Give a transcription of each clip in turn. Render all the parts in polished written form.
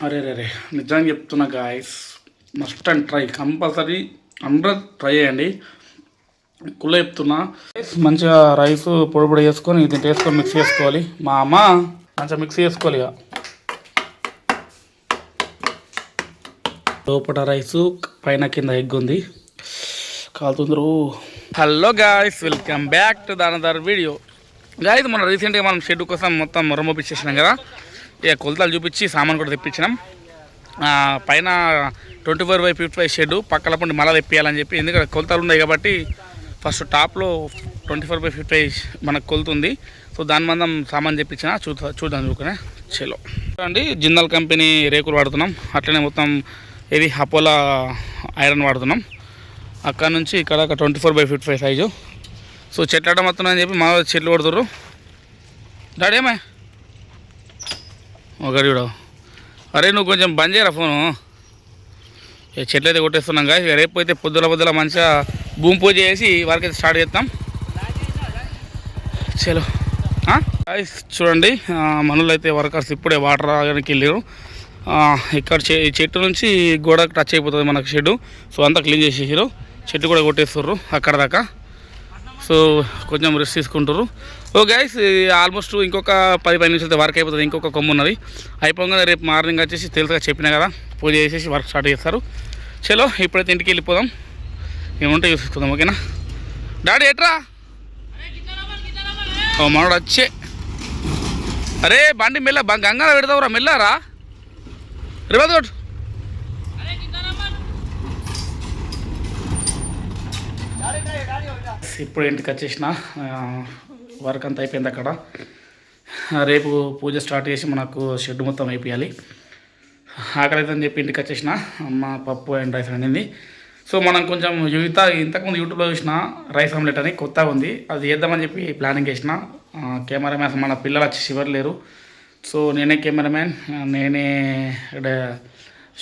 అరే రే రే నిజంగా చెప్తున్నా guys, must and try, compulsory అందరూ ట్రై చేయండి. కుళ్ళ చెప్తున్నా. మంచిగా రైస్ పొడి పొడి వేసుకొని దీంట్లో వేసుకొని మిక్స్ చేసుకోవాలి. మా అమ్మ మంచిగా మిక్స్ చేసుకోవాలి. ఇక లోపల రైసు పైన కింద ఎగ్ ఉంది, కాలుతుందరు. Hello guys, welcome back to another video. Guys మనం రీసెంట్గా మనం షెడ్ కోసం మొత్తం మొరమొప్పించేసినాం కదా. ఇక కొలతలు చూపించి సామాన్ కూడా తెప్పించినాం. పైన 24x55 షెడ్ పక్కల పండి మళ్ళీ తెప్పియాలని చెప్పి, ఎందుకంటే కొలతలు ఉన్నాయి కాబట్టి ఫస్ట్ టాప్లో 24x55 మనకు కొలుతుంది. సో దాని మందం సామాన్ తెప్పించిన చూద్దాం చూకునే చెలో అండి. జిందాల్ కంపెనీ రేకులు వాడుతున్నాం, అట్లనే మొత్తం ఇది అపోలా ఐరన్ వాడుతున్నాం. అక్కడ నుంచి ఇక్కడ 24x55 సైజు. సో చెట్లు అడ్డం వస్తున్నాయని చెప్పి మా చెట్లు కొడుతుర్రు. డాడీ ఏమే ఒకటి కూడా, అరే నువ్వు కొంచెం బంద్ చేయరా ఫోను. చెట్లు అయితే కొట్టేస్తున్నాం కదా. రేపు అయితే పొద్దుల మంచిగా భూమి పూజ చేసి వర్క్ అయితే స్టార్ట్ చేస్తాం. చలో చూడండి, మనులు అయితే వర్కర్స్ ఇప్పుడే వాటర్ రాగానికి వెళ్ళారు. ఇక్కడ చెట్టు నుంచి గోడకు టచ్ అయిపోతుంది మనకు షెడ్. సో అంతా క్లీన్ చేసేసారు, చెట్టు కూడా కొట్టేస్తుర్రు అక్కడ దాకా. సో కొంచెం రెస్ట్ తీసుకుంటారు. ఓ గైస్, ఆల్మోస్ట్ ఇంకొక 10-15 నిమిషాలు వర్క్ అయిపోతుంది. ఇంకొక కొమ్ము ఉన్నది, అయిపోగానే రేపు మార్నింగ్ వచ్చేసి తెలుసుగా చెప్పినా కదా, పూజ చేసేసి వర్క్ స్టార్ట్ చేస్తారు. చలో ఇప్పుడైతే ఇంటికి వెళ్ళిపోదాం, ఏముంటే చూసుకుందాం. ఓకేనా డాడీ ఎట్రా? ఓ మనోడు వచ్చే, అరే బండి మెల్ల గంగాలో పెడతావురా, మెల్లారా రివాదోట్. ఇప్పుడు ఇంటికి వచ్చేసిన, వర్క్ అంతా అయిపోయింది అక్కడ. రేపు పూజ స్టార్ట్ చేసి మనకు షెడ్ మొత్తం అయిపోయాలి. ఆకలి అయితే అని చెప్పి ఇంటికి వచ్చేసిన. అమ్మ పప్పు అండ్ రైస్ వండింది. సో మనం కొంచెం ఇంతకుముందు యూట్యూబ్లో చూసిన రైస్ ఆమ్లెట్ అని కొత్తగా ఉంది, అది చేద్దామని చెప్పి ప్లానింగ్ చేసిన. కెమెరామ్యాన్స్ మన పిల్లలు వచ్చి చివరి లేరు. సో నేనే కెమెరామ్యాన్, నేనే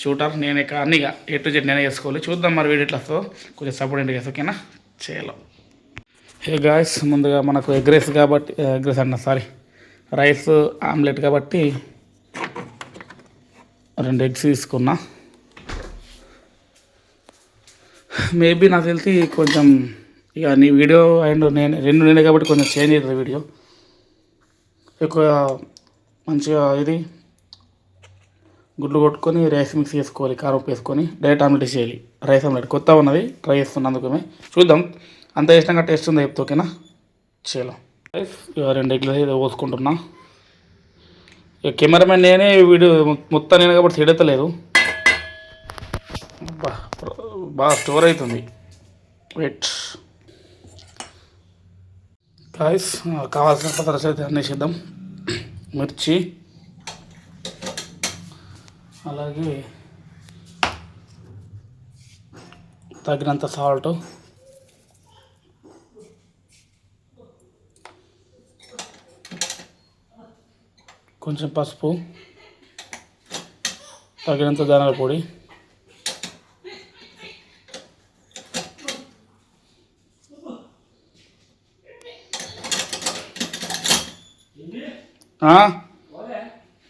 షూటర్, నేనే అన్నీగా A to Z నేనే చేసుకోవాలి. చూద్దాం మరి వీడియో ఎట్లా వస్తుందో, కొంచెం సపోర్ట్ ఏంటి చేస్తా. ఓకేనా చేయాలి. హే గాయస్, ముందుగా మనకు ఎగ్ రైస్ కాబట్టి, ఎగ్ రైస్ అన్న సారీ రైస్ ఆమ్లెట్ కాబట్టి 2 ఎగ్స్ తీసుకున్నా. మేబీ నాకు తెలిసి కొంచెం ఇక నీ వీడియో అండ్ నేనే కాబట్టి కొంచెం చేంజ్ అవుతుంది వీడియో. ఎక్కువ మంచిగా ఇది గుడ్లు కొట్టుకొని రైస్ మిక్స్ చేసుకోవాలి, కారం ఉప్పు వేసుకొని డైరెక్ట్ ఆమ్లెట్ చేయాలి. రైస్ ఆమ్లెట్ కొత్తగా ఉన్నది, ట్రై చేస్తున్నా, అందుకమే చూద్దాం అంత ఇష్టంగా టేస్ట్ ఉందో చెప్తా. ఓకేనా చేయాలి. రైస్ 2 ఎగ్లు అయితే పోసుకుంటున్నా. ఇక కెమెరామెన్ నేనే, వీడియో మొత్తం నేను కాబట్టి తిడతలేదు, బాగా స్టోర్ అవుతుంది. వెయిట్ గాయ్స్, కావాల్సిన పదార్థాలు అయితే అన్నీ చేద్దాం. మిర్చి, అలాగే తగినంత సాల్ట్, కొంచెం పసుపు, తగినంత ధనియాల పొడి,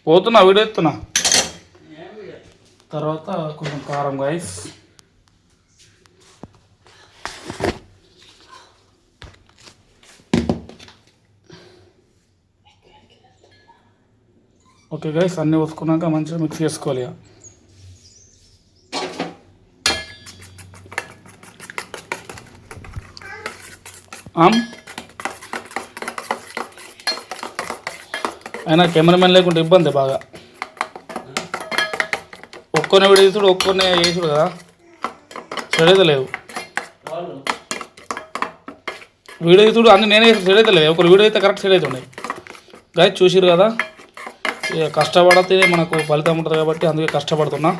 పోతున్నా వీడియో ఎత్తున్నా. తర్వాత కొంచెం కారం గైస్, ఓకే గైస్, అన్నీ వేసుకున్నాక మంచిగా మిక్స్ చేసుకోవాలి. అయినా కెమెరామెన్ లేకుంటే ఇబ్బంది బాగా. ఒక్కొనే వీడియో తీసుడు, ఒక్కొనే వేసుడు కదా, సరైతే లేదు. వీడియో తీసుడు అన్నీ నేనే సరైతే లేదు, ఒకరు వీడియో అయితే కరెక్ట్ సైడ్ అవుతుండే. గైస్ చూసిరు కదా, ఇక కష్టపడితే మనకు ఫలితం ఉంటుంది కాబట్టి అందుకే కష్టపడుతున్నా.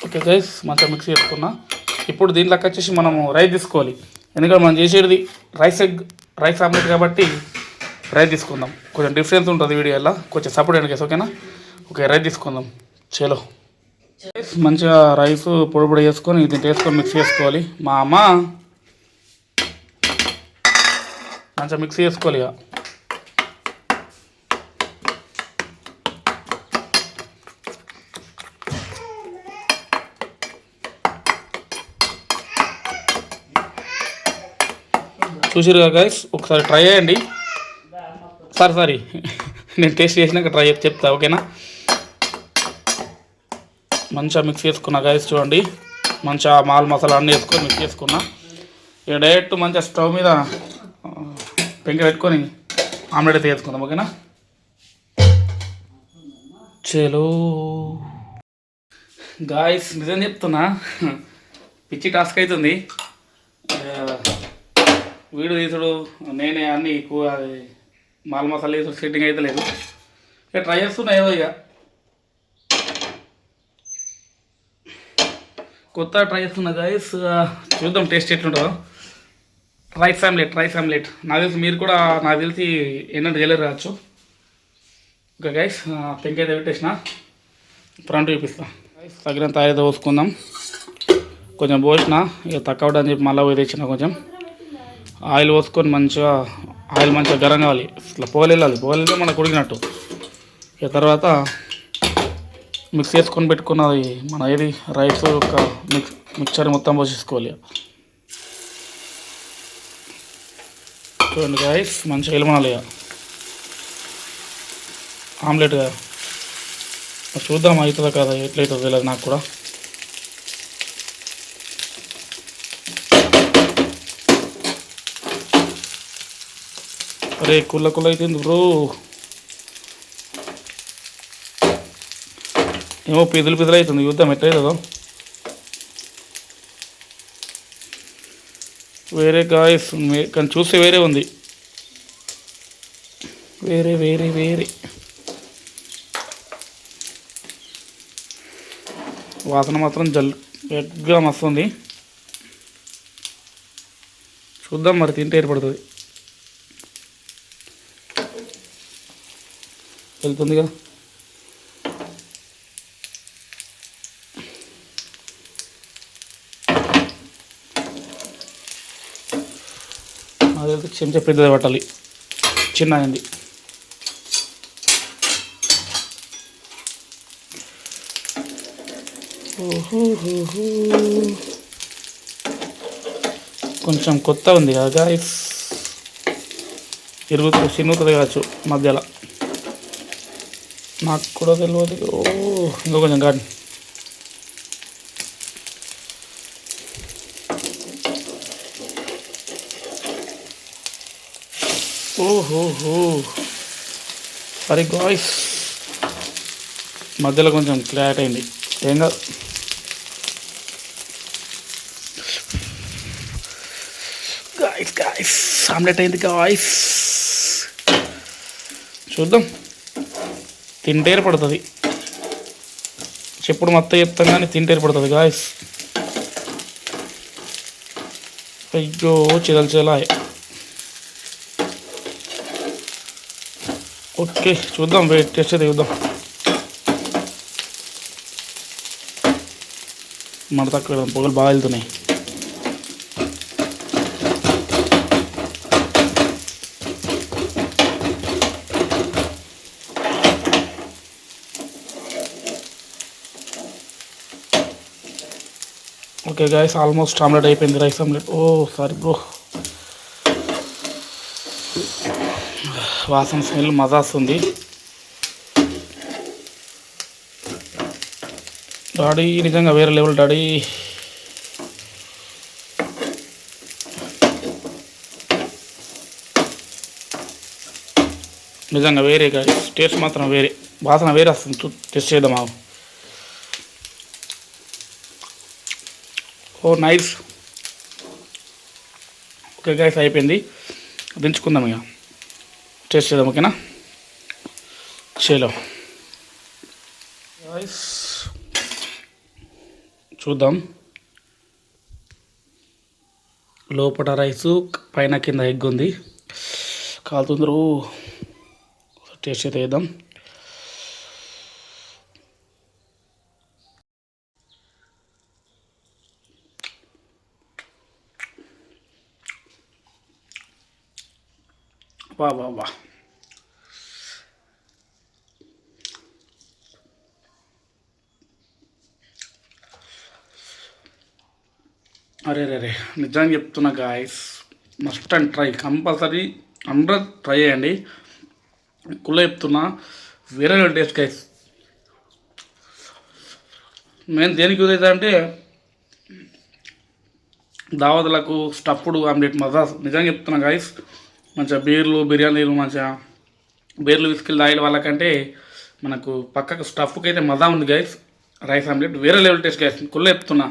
ఓకే గైస్, మంచిగా మిక్స్ చేసుకున్నా. ఇప్పుడు దీంట్లోకి వచ్చేసి మనము రైస్ తీసుకోవాలి, ఎందుకంటే మనం చేసేది రైస్ ఆమ్లెట్ కాబట్టి రైస్ తీసుకుందాం. కొంచెం డిఫరెన్స్ ఉంటుంది వీడియోలో, కొంచెం సపోర్ట్ అండి కేసు. ఓకేనా ఓకే, రైస్ తీసుకుందాం. చలో మంచిగా రైస్ పొడి పొడి చేసుకొని దీంట్లో వేసుకొని మిక్స్ చేసుకోవాలి. మా అమ్మ మంచిగా మిక్స్ చేసుకోవాలి. ఇక చూసిరుగా గైస్, ఒకసారి ట్రై చేయండి. సారీ నేను టేస్ట్ చేసినాక ట్రై చేసి చెప్తా, ఓకేనా. మంచిగా మిక్స్ చేసుకున్నా గైస్, చూడండి. మంచిగా మాల్ మసాలా అన్నీ వేసుకొని మిక్స్ చేసుకున్నా. ఇక డైరెక్ట్ మంచిగా స్టవ్ మీద పెంక పెట్టుకొని ఆమ్లెట్ అయితే వేసుకుందాం, ఓకేనా. చలో గాయస్, నిజం చెప్తున్నా, పిచ్చి టాస్క్ అవుతుంది. వీడియో తీసుడు నేనే అన్నీ ఎక్కువ మాల్ మసాలా వేసుడు సెట్టింగ్ అయితే లేదు. ఇక ట్రై చేస్తున్నా ఏదో ఇక కొత్త ట్రై చేస్తున్నా గాయస్. చూద్దాం టేస్ట్ ఎట్లుంటుందో. రైస్ ఆమ్లెట్ నాకు తెలిసి మీరు కూడా నాకు తెలిసి ఏంటంటే చేయలేరు కావచ్చు. ఓకే గైస్, పెంక అయితే పెట్టేసిన, ఫ్రంట్ చూపిస్తా. తగినంత ఆయిల్ పోసుకుందాం. కొంచెం పోసిన, ఇక తక్కువ అని చెప్పి మళ్ళీ పోయి తెచ్చిన. కొంచెం ఆయిల్ పోసుకొని మంచిగా గరం కావాలి, ఇట్లా పోగలేళ్ళాలి మనకు ఉడికినట్టు. ఇక తర్వాత మిక్స్ చేసుకొని పెట్టుకున్నది మన ఏది రైస్ ఒక మిక్చర్ మొత్తం పోసేసుకోవాలి. చూడండి గాయస్, మంచిగా ఎలమనాలి ఇక ఆమ్లెట్. చూద్దాం అవుతుందా కదా, ఎట్లయితుందో తెలియదు నాకు కూడా. అరే కుల్ల అవుతుంది బ్రో, ఏమో పిదులు అవుతుంది. చూద్దాం ఎట్లయితుందో. వేరే గాయస్ కానీ చూస్తే వేరే ఉంది, వేరే వాసన మాత్రం ఎగ్గా మస్తుంది. చూద్దాం మరి తింటే ఏర్పడుతుంది. వెళ్తుందిగా. అదే చెంచా పెద్దది పట్టాలి, చిన్న అయింది. కొంచెం కొత్త ఉంది కదా గాయస్, చిన్నుతుంది కావచ్చు మధ్యలో, నాకు కూడా తెలియదు. ఇంకో కొంచెం గాడి. సరే గాయస్, మధ్యలో కొంచెం క్లాట్ అయింది, ఏం కాదు. గాయస్ ఆమ్లెట్ అయింది గాయస్. చూద్దాం, తింటే ఏర్పడుతుంది. చెప్పుడు మొత్తం చెప్తాం కానీ తింటే ఏర్పడుతుంది గాయస్. అయ్యో చిదల్చేలా. ఓకే చూద్దాం, వెయిట్ టెస్ట్ అయితే చూద్దాం. మన తక్కువ పొగలు బాగా వెళ్తున్నాయి. ఓకే గాయస్, ఆల్మోస్ట్ ఆమ్లెట్ అయిపోయింది, రైస్ ఆమ్లెట్. సారీ బ్రో, వాసన స్మెల్ మజా వస్తుంది. డాడీ నిజంగా వేరే లెవెల్ డాడీ. నిజంగా వేరే గాయస్, టేస్ట్ మాత్రం వేరే, వాసన వేరే వస్తుంది. టెస్ట్ చేద్దాం. నైస్. ఓకే గాయస్, అయిపోయింది, దించుకుందాం ఇక, టేస్ట్ చేద్దాం, ఓకేనా. చలో గాయస్ చూద్దాం. లోపల రైసు, పైన కింద ఎగ్ ఉంది, కాలుతుందరు. టేస్ట్ అయితే వేద్దాం. వా అరే నిజంగా చెప్తున్నా guys, must and try, compulsory 100 try చేయండి. కుళ్ళ చెప్తున్నా, వేరే టేస్ట్ గైస్. నేను దేనికి యూజ్ అవుతా అంటే దావతులకు స్టఫ్డ్ ఆమ్లెట్ మజా. నిజంగా చెప్తున్నా గైస్, మంచిగా బీర్లు బిర్యానీలు మంచిగా బీర్లు విస్కిల్ తాగిన వాళ్ళకంటే మనకు పక్కకు స్టఫ్కి అయితే మజా ఉంది గైస్. రైస్ ఆమ్లెట్ వేరే లెవెల్ టేస్ట్ గైస్, కుళ్ళ చెప్తున్నా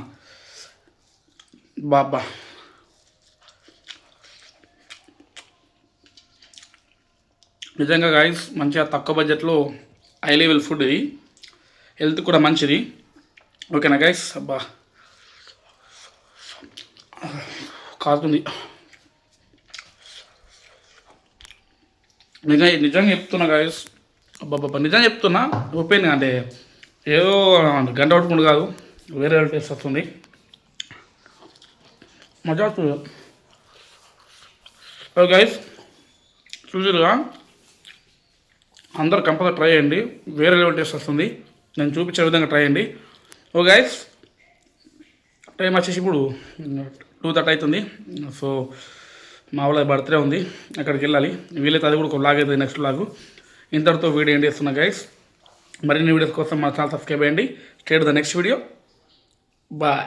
బాబా. నిజంగా గైస్ మంచిగా తక్కువ బడ్జెట్లో హై లెవెల్ ఫుడ్ ఇది, హెల్త్ కూడా మంచిది. ఓకేనా గైస్? అబ్బా కాస్తుంది. నిజంగా చెప్తున్నా గైస్, అబ్బాబ్బా నిజంగా చెప్తున్నా. ఓపెన్ అంటే ఏదో గంట పట్టుకుంటు కాదు, వేరే టేస్ట్ వస్తుంది, మజా వస్తుంది. ఓకే గైస్, చూసారుగా, అందరూ కంపల్సరీ ట్రై చేయండి, వేరే లెవెల్ టేస్ట్ వస్తుంది. నేను చూపించే విధంగా ట్రై చేయండి. ఓ గైస్, టైం వచ్చేసి ఇప్పుడు 2:30 అవుతుంది. సో మా వాళ్ళ బర్త్డే ఉంది, అక్కడికి వెళ్ళాలి. వీలైతే అది కూడా ఒక లాగ్ అవుతుంది, నెక్స్ట్ లాగు. ఇంతటితో వీడియో ఎండ్ చేస్తున్నా గైస్. మరిన్ని వీడియోస్ కోసం మా ఛానల్ సబ్స్క్రైబ్ చేయండి. Stay to the next video. Bye.